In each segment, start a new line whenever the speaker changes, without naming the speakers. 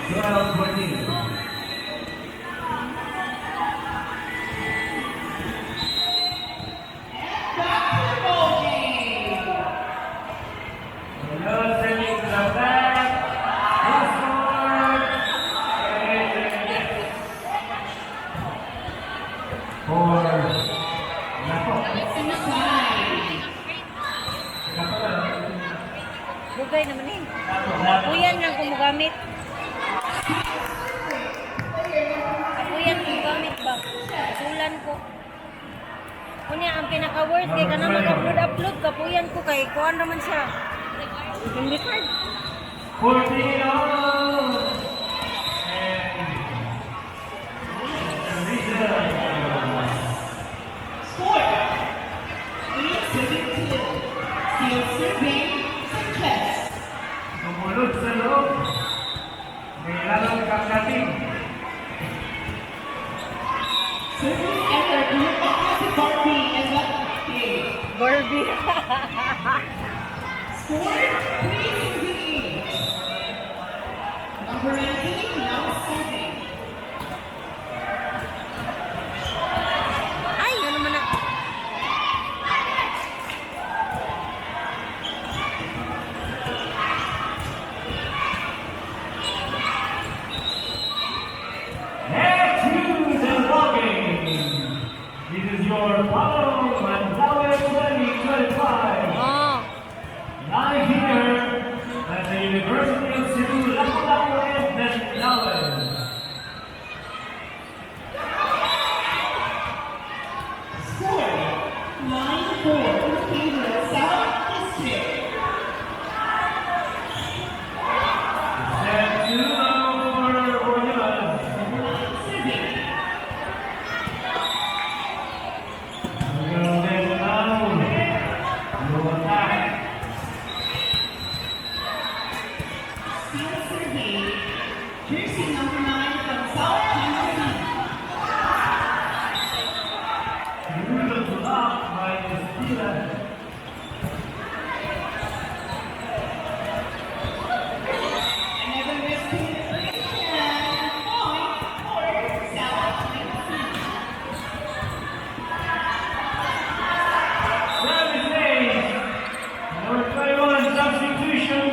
12-14.
Bugay naman eh. Kapuyan lang kung magamit. Kapuyan kung magamit ba? Sulan ko. Kunya ang pinaka-worst kay ka na mag-upload. Kapuyan ko kay kuhan naman siya. Hindi card.
14 all.
Score 8-17. Still serving Sanchez.
Tumulog sa loob. May lalong kakating.
Serving error. Group of Kasi Barbie and Lucky.
Barbie.
Score 3-17. Number 19 now serving.
Ay, ano naman na.
Next news and walking. This is your Palo Mandaue 2025.
Oh.
Live here at the University of Cebu, Lapu-Lapu and Mandaue.
Score 9-4 in favor of South District.
Set to over Orioles.
Serving.
Will then now no attack.
Still serving. Jersey number 9 from South Carolina.
Through the block by Estila.
Another risky and point for South Carolina.
Travis Hayes, number 21 substitution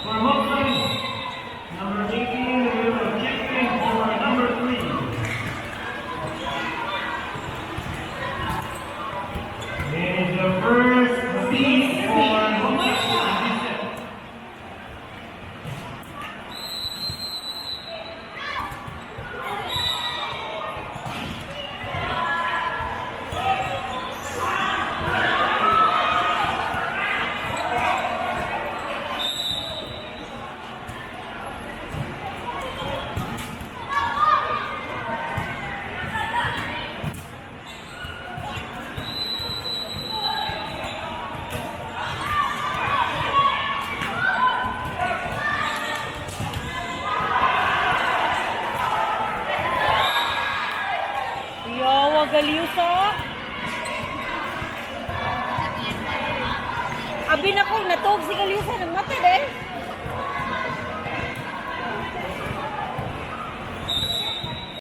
for Mopland. Number 18 will kick in for number 3. Is the first piece for Mopland.
Yawa Galiusa. Abi na ko natog si Galiusa ng mata eh.